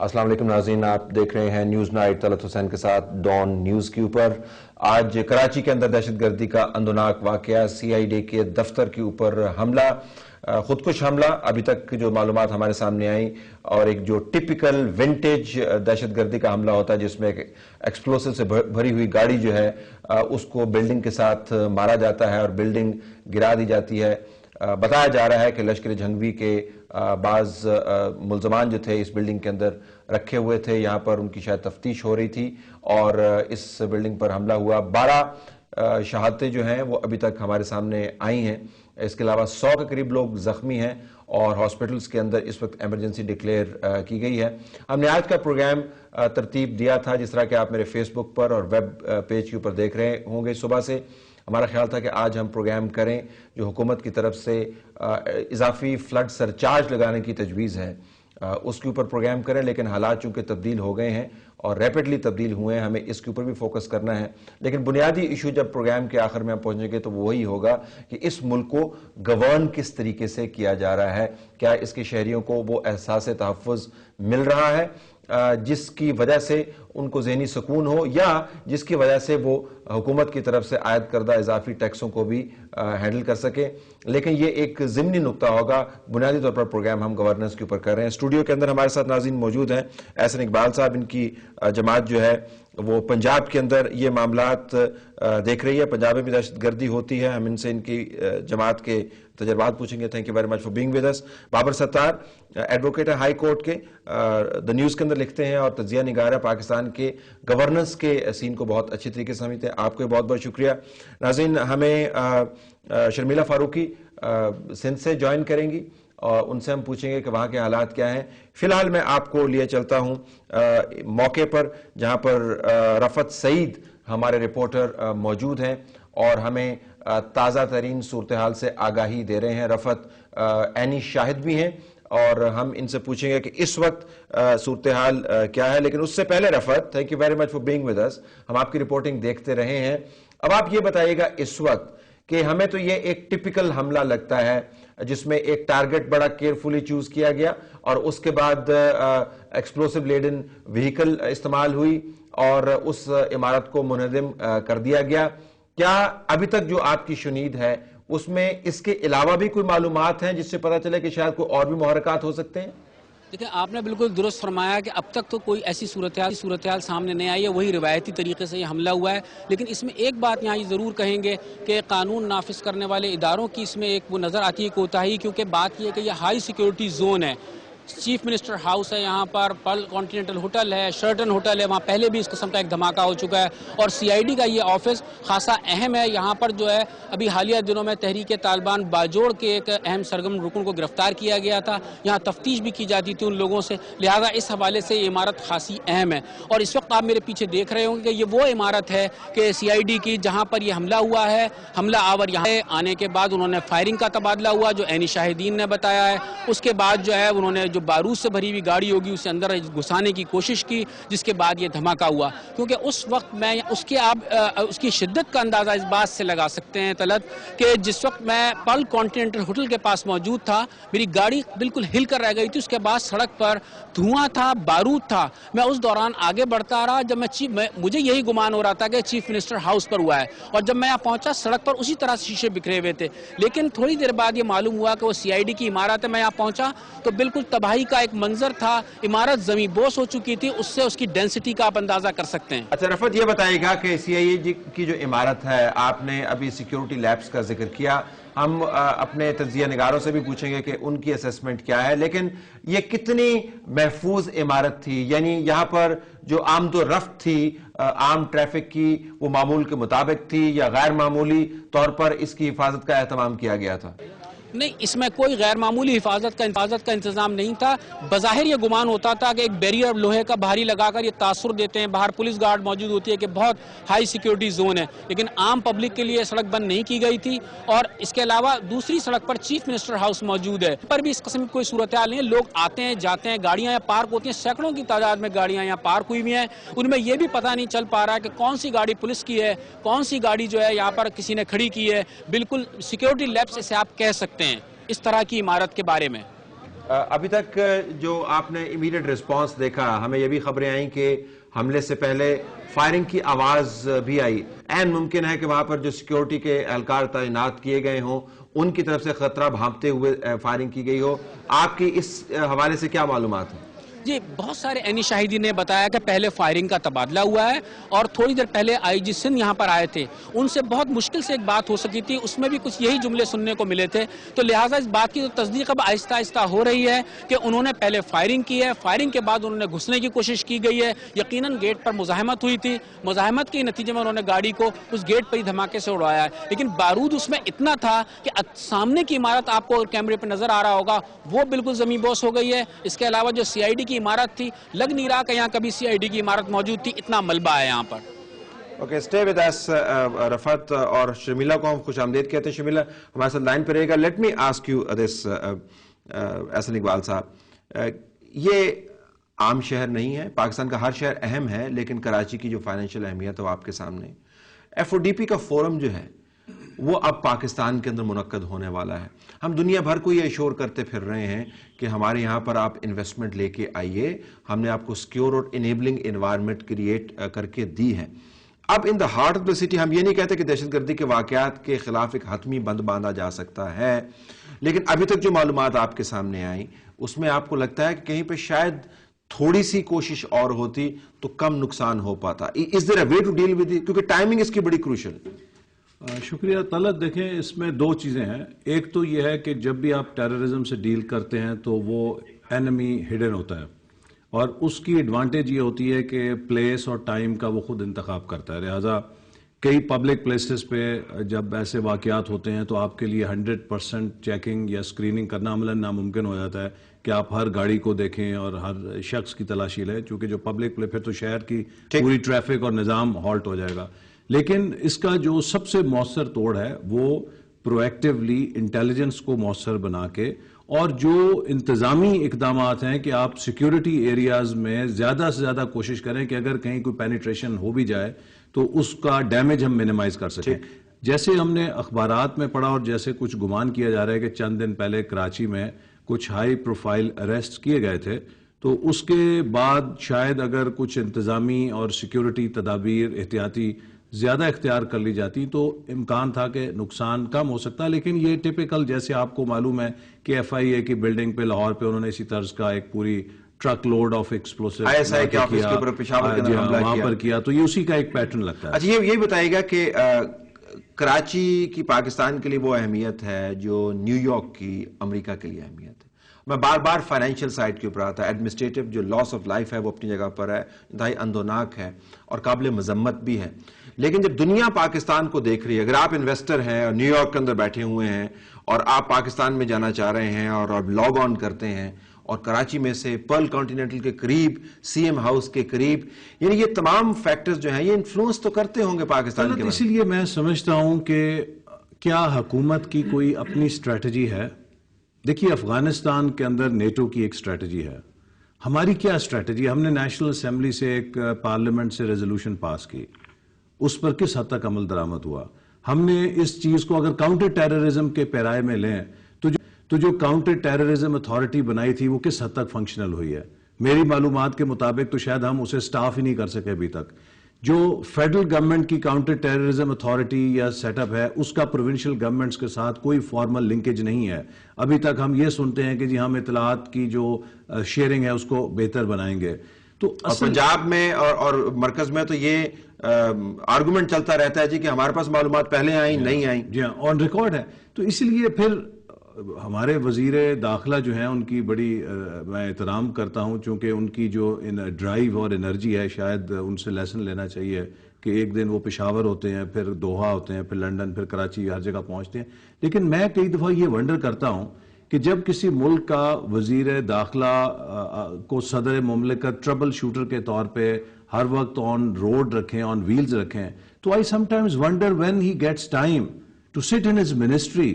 अस्सलाम वालेकुम नाज़रीन, आप देख रहे हैं न्यूज़ नाइट तलत हुसैन के साथ डॉन न्यूज़ के ऊपर। आज कराची के अंदर दहशतगर्दी का अंदोनाक वाक़या, CID के दफ्तर के ऊपर हमला, खुदकुश हमला, अभी तक जो मालूमात हमारे सामने आई, और एक जो टिपिकल विंटेज दहशतगर्दी का हमला होता है जिसमें एक एक्सप्लोसिव से भरी हुई गाड़ी जो है उसको बिल्डिंग के साथ मारा जाता है और बिल्डिंग गिरा दी जाती है। बताया जा रहा है कि लश्कर जंगवी के बाज़ मुल्ज़मान जो थे इस बिल्डिंग के अंदर रखे हुए थे, यहाँ पर उनकी शायद तफ्तीश हो रही थी और इस बिल्डिंग पर हमला हुआ। 12 शहादतें जो हैं वो अभी तक हमारे सामने आई हैं। इसके अलावा 100 के करीब लोग ज़ख्मी हैं और हॉस्पिटल्स के अंदर इस वक्त एमरजेंसी डिक्लेयर की गई है। हमने आज का प्रोग्राम तरतीब दिया था, जिस तरह कि आप मेरे फेसबुक पर और वेब पेज के ऊपर देख रहे होंगे। सुबह से हमारा ख्याल था कि आज हम प्रोग्राम करें जो हुकूमत की तरफ से इजाफी फ्लड सरचार्ज लगाने की तजवीज़ है उसके ऊपर प्रोग्राम करें, लेकिन हालात चूँकि तब्दील हो गए हैं और रैपिडली तब्दील हुए हैं, हमें इसके ऊपर भी फोकस करना है। लेकिन बुनियादी इशू जब प्रोग्राम के आखिर में हम पहुँचेंगे तो वो वही होगा कि इस मुल्क को गवर्न किस तरीके से किया जा रहा है, क्या इसके शहरियों को वो एहसास तहफ़्फ़ुज़ मिल रहा है जिसकी वजह से उनको ज़हनी सुकून हो, या जिसकी वजह से वो हुकूमत की तरफ से आयद करदा इजाफी टैक्सों को भी हैंडल कर सके। लेकिन ये एक ज़िमनी नुक्ता होगा, बुनियादी तौर पर प्रोग्राम हम गवर्नेंस के ऊपर कर रहे हैं। स्टूडियो के अंदर हमारे साथ नाज़रीन मौजूद हैं। एहसन इकबाल साहब, इनकी जमात जो है वो पंजाब के अंदर ये मामलात देख रही है, पंजाब में भी दहशतगर्दी होती है। हम इनसे इनकी जमात के तजर्बात पूछेंगे। Thank you very much for being with us. Babar Sattar advocate है हाई कोर्ट के, द न्यूज़ के अंदर लिखते हैं और तजिया निगार है, पाकिस्तान के गवर्नेंस के सीन को बहुत अच्छी तरीके से समझते हैं। आपको बहुत बहुत शुक्रिया। नाज़रीन, हमें शर्मिला फारूकी सिंध से ज्वाइन करेंगी और उनसे हम पूछेंगे कि वहाँ के हालात क्या हैं। फिलहाल मैं आपको लिए चलता हूँ मौके पर जहाँ पर रफ़त सईद हमारे रिपोर्टर मौजूद हैं और हमें ताज़ा तरीन सूरत हाल से आगाही दे रहे हैं। रफ़त ऐनी शाहिद भी हैं और हम इनसे पूछेंगे कि इस वक्त सूरत हाल क्या है। लेकिन उससे पहले Rafat, thank you very much for being with अस। हम आपकी रिपोर्टिंग देखते रहे हैं। अब आप ये बताइएगा इस वक्त कि हमें तो ये एक टिपिकल हमला लगता है जिसमें एक टारगेट बड़ा केयरफुली चूज किया गया और उसके बाद एक्सप्लोसिव लेडन व्हीकल इस्तेमाल हुई और उस इमारत को मुनहदम कर दिया गया। क्या अभी तक जो आपकी शुनीद है उसमें इसके अलावा भी कोई मालूमात हैं जिससे पता चले कि शायद कोई और भी मुहर्रकात हो सकते हैं? देखिए, आपने बिल्कुल दुरुस्त फरमाया कि अब तक तो कोई ऐसी सूरत हाल सामने नहीं आई है, वही रिवायती तरीके से ये हमला हुआ है। लेकिन इसमें एक बात यहाँ ज़रूर कहेंगे कि कानून नाफिज करने वाले इदारों की इसमें एक वो नज़र आती है कोताही, क्योंकि बात यह है कि ये हाई सिक्योरिटी जोन है। चीफ मिनिस्टर हाउस है यहाँ पर, पर्ल कॉन्टिनेंटल होटल है, शर्टन होटल है, वहाँ पहले भी इस किस्म का एक धमाका हो चुका है और CID का ये ऑफिस खासा अहम है। यहाँ पर जो है अभी हालिया दिनों में तहरीक तालिबान बाजोड़ के एक अहम सरगर्म रुकन को गिरफ्तार किया गया था। यहाँ तफ्तीश भी की जाती थी उन लोगों से, लिहाजा इस हवाले से ये इमारत खासी अहम है। और इस वक्त आप मेरे पीछे देख रहे होंगे कि ये वो इमारत है कि CID की जहाँ पर यह हमला हुआ है। हमला आवर यहाँ आने के बाद उन्होंने फायरिंग का तबादला हुआ, जो ऐनी शाहिदीन ने बताया है। उसके बाद जो है उन्होंने जो बारूद से भरी हुई गाड़ी होगी उसे अंदर घुसाने की कोशिश की, जिसके बाद ये धमाका हुआ। क्योंकि उस वक्त मैं उसकी शिद्दत का अंदाजा इस बात से लगा सकते हैं तलत कि जिस वक्त मैं पर्ल कॉन्टिनेंटल होटल के पास मौजूद था, मेरी गाड़ी बिल्कुल हिल कर रह गई थी। उसके बाद सड़क पर धुआं था, बारूद था। मैं उस दौरान आगे बढ़ता रहा। जब मुझे यही गुमान हो रहा था कि चीफ मिनिस्टर हाउस पर हुआ है, और जब मैं यहाँ पहुंचा सड़क पर उसी तरह से शीशे बिखरे हुए थे। लेकिन थोड़ी देर बाद ये मालूम हुआ कि वो CID की इमारत है। मैं यहाँ पहुंचा तो बिल्कुल तबाही का एक मंजर था, इमारत जमीन बोस हो चुकी थी। उससे उसकी डेंसिटी का आप अंदाजा कर सकते हैं। अच्छा रफ़त, ये बताइएगा कि CID की जो इमारत है, आपने अभी सिक्योरिटी लैब्स का जिक्र किया, हम अपने तजिया निगारों से भी पूछेंगे कि उनकी असेसमेंट क्या है, लेकिन ये कितनी महफूज इमारत थी? यानी यहाँ पर जो आमदोरफ्त थी आम ट्रैफिक की, वो मामूल के मुताबिक थी या गैर मामूली तौर पर इसकी हिफाजत का एहतमाम किया गया था? नहीं, इसमें कोई गैर मामूली हिफाजत का इंतजाम नहीं था। बज़ाहिर ये गुमान होता था कि एक बैरियर लोहे का भारी लगाकर ये तासुर देते हैं, बाहर पुलिस गार्ड मौजूद होती है कि बहुत हाई सिक्योरिटी जोन है, लेकिन आम पब्लिक के लिए सड़क बंद नहीं की गई थी। और इसके अलावा दूसरी सड़क पर चीफ मिनिस्टर हाउस मौजूद है, पर भी इस किस्म की कोई सूरत हाल नहीं है। लोग आते हैं जाते हैं, गाड़ियाँ यहाँ पार्क होती हैं, सैकड़ों की तादाद में गाड़ियाँ यहाँ पार्क हुई हुई हैं। उनमें यह भी पता नहीं चल पा रहा है कि कौन सी गाड़ी पुलिस की है, कौन सी गाड़ी जो है यहाँ पर किसी ने खड़ी की है। बिल्कुल सिक्योरिटी लैब्स इसे आप कह सकते हैं इस तरह की इमारत के बारे में। ابھی تک جو آپ نے امیڈیٹ ریسپانس دیکھا، ہمیں یہ بھی خبریں آئیں کہ حملے سے پہلے فائرنگ کی آواز بھی آئی. عین ممکن ہے کہ وہاں پر جو سیکیورٹی کے اہلکار تعینات کیے گئے ہوں ان کی طرف سے خطرہ بھانپتے ہوئے فائرنگ کی گئی ہو. آپ کی اس حوالے سے کیا معلومات ہیں؟ جی، بہت سارے عینی شاہدین نے بتایا کہ پہلے فائرنگ کا تبادلہ ہوا ہے اور تھوڑی دیر پہلے آئی جی سندھ یہاں پر آئے تھے. ان سے بہت مشکل سے ایک بات ہو سکی تھی، اس میں بھی کچھ یہی جملے سننے کو ملے تھے. تو لہٰذا اس بات کی تصدیق اب آہستہ آہستہ ہو رہی ہے کہ انہوں نے پہلے فائرنگ کی ہے، فائرنگ کے بعد انہوں نے گھسنے کی کوشش کی گئی ہے. یقیناً گیٹ پر مزاحمت ہوئی تھی، مزاحمت کے نتیجے میں انہوں نے گاڑی کو اس گیٹ پر ہی دھماکے سے اڑایا ہے. لیکن بارود اس میں اتنا تھا کہ سامنے کی عمارت آپ کو کیمرے پہ نظر آ رہا ہوگا، وہ بالکل زمین بوس ہو گئی ہے. اس کے علاوہ جو سی آئی ڈی کی عمارت تھی، لگ نہیں رہا کہ یہاں کبھی سی آئی ڈی کی عمارت موجود تھی، اتنا ملبہ ہے یہاں پر. اوکے، اسٹے ود اس رفعت اور شمیلہ کو ہم خوش آمدید کہتے ہیں. شمیلہ ہمارے ساتھ لائن پہ رہے گا. Let me ask you this Ahsan Iqbal صاحب، یہ عام شہر نہیں ہے، پاکستان کا ہر شہر اہم ہے، لیکن کراچی کی جو فائنینشیل اہمیت ہے وہ آپ کے سامنے. ایف او ڈی پی کا فورم جو ہے وہ اب پاکستان کے اندر منعقد ہونے والا ہے. ہم دنیا بھر کو یہ اشور کرتے پھر رہے ہیں کہ ہمارے یہاں پر آپ انویسٹمنٹ لے کے آئیے، ہم نے آپ کو سیکیور اور انیبلنگ انوائرمنٹ کریٹ کر کے دی ہے. اب in the heart of the city ہم یہ نہیں کہتے کہ دہشت گردی کے واقعات کے خلاف ایک حتمی بند باندھا جا سکتا ہے، لیکن ابھی تک جو معلومات آپ کے سامنے آئیں اس میں آپ کو لگتا ہے کہ کہیں پہ شاید تھوڑی سی کوشش اور ہوتی تو کم نقصان ہو پاتا. Is there a way to deal with it? کیونکہ ٹائمنگ اس کی بڑی کروشل. شکریہ طلعت. دیکھیں، اس میں دو چیزیں ہیں. ایک تو یہ ہے کہ جب بھی آپ ٹیررزم سے ڈیل کرتے ہیں تو وہ اینمی ہڈن ہوتا ہے، اور اس کی ایڈوانٹیج یہ ہوتی ہے کہ پلیس اور ٹائم کا وہ خود انتخاب کرتا ہے. لہٰذا کئی پبلک پلیسز پہ جب ایسے واقعات ہوتے ہیں تو آپ کے لیے 100% چیکنگ یا اسکریننگ کرنا عملاً ناممکن ہو جاتا ہے کہ آپ ہر گاڑی کو دیکھیں اور ہر شخص کی تلاشی لیں، چونکہ جو پبلک پھر تو شہر کی پوری ٹریفک اور نظام ہالٹ ہو جائے گا. لیکن اس کا جو سب سے مؤثر توڑ ہے وہ پرو ایکٹیولی انٹیلیجنس کو مؤثر بنا کے، اور جو انتظامی اقدامات ہیں کہ آپ سیکیورٹی ایریاز میں زیادہ سے زیادہ کوشش کریں کہ اگر کہیں کوئی پینیٹریشن ہو بھی جائے تو اس کا ڈیمیج ہم منیمائز کر سکیں. جیسے ہم نے اخبارات میں پڑھا اور جیسے کچھ گمان کیا جا رہا ہے کہ چند دن پہلے کراچی میں کچھ ہائی پروفائل اریسٹ کیے گئے تھے، تو اس کے بعد شاید اگر کچھ انتظامی اور سیکیورٹی تدابیر احتیاطی زیادہ اختیار کر لی جاتی تو امکان تھا کہ نقصان کم ہو سکتا. لیکن یہ ٹپیکل، جیسے آپ کو معلوم ہے کہ ایف آئی اے کی بلڈنگ پہ لاہور پہ انہوں نے اسی طرز کا ایک پوری ٹرک لوڈ آف ایکسپلوسیو وہاں پر کیا، تو یہ اسی کا ایک پیٹرن لگتا ہے. اچھا، یہ بتائیے گا کہ کراچی کی پاکستان کے لیے وہ اہمیت ہے جو نیو یارک کی امریکہ کے لیے اہمیت ہے. میں بار بار فائنینشیل سائٹ کے اوپر آتا ہے. ایڈمنسٹریٹو جو لاس آف لائف ہے وہ اپنی جگہ پر ہے، انتہائی اندوناک ہے اور قابل مذمت بھی ہے. لیکن جب دنیا پاکستان کو دیکھ رہی ہے، اگر آپ انویسٹر ہیں اور نیو یارک کے اندر بیٹھے ہوئے ہیں اور آپ پاکستان میں جانا چاہ رہے ہیں اور آپ لاگ آن کرتے ہیں اور کراچی میں سے پرل کانٹیننٹل کے قریب، سی ایم ہاؤس کے قریب، یعنی یہ تمام فیکٹرز جو ہیں یہ انفلوئنس تو کرتے ہوں گے پاکستان کے. اسی لیے میں سمجھتا ہوں کہ کیا حکومت کی کوئی اپنی اسٹریٹجی ہے؟ دیکھیے، افغانستان کے اندر نیٹو کی ایک اسٹریٹجی ہے. ہماری کیا اسٹریٹجی؟ ہم نے نیشنل اسمبلی سے ایک پارلیمنٹ سے ریزولوشن پاس کی، اس پر کس حد تک عمل درآمد ہوا؟ ہم نے اس چیز کو اگر کاؤنٹر ٹیررزم کے پیرائے میں لیں تو جو کاؤنٹر ٹیررزم اتھارٹی بنائی تھی وہ کس حد تک فنکشنل ہوئی ہے؟ میری معلومات کے مطابق تو شاید ہم اسے سٹاف ہی نہیں کر سکے ابھی تک. جو فیڈرل گورنمنٹ کی کاؤنٹر ٹیررزم اتھارٹی یا سیٹ اپ ہے، اس کا پروونشل گورنمنٹس کے ساتھ کوئی فارمل لنکیج نہیں ہے. ابھی تک ہم یہ سنتے ہیں کہ جی ہم اطلاعات کی جو شیئرنگ ہے اس کو بہتر بنائیں گے. تو پنجاب میں اور مرکز میں تو یہ آرگومنٹ چلتا رہتا ہے جی کہ ہمارے پاس معلومات پہلے آئیں نہیں آئیں. جی ہاں، آن ریکارڈ ہے. تو اس لیے پھر ہمارے وزیر داخلہ جو ہیں ان کی بڑی میں احترام کرتا ہوں، چونکہ ان کی جو ڈرائیو اور انرجی ہے، شاید ان سے لیسن لینا چاہیے کہ ایک دن وہ پشاور ہوتے ہیں، پھر دوحہ ہوتے ہیں، پھر لنڈن، پھر کراچی، ہر جگہ پہنچتے ہیں. لیکن میں کئی دفعہ یہ ونڈر کرتا ہوں کہ جب کسی ملک کا وزیر داخلہ کو صدر مملکت ٹربل شوٹر کے طور پہ ہر وقت آن روڈ رکھیں، آن ویلز رکھیں، تو I sometimes wonder when he gets time to sit in his ministry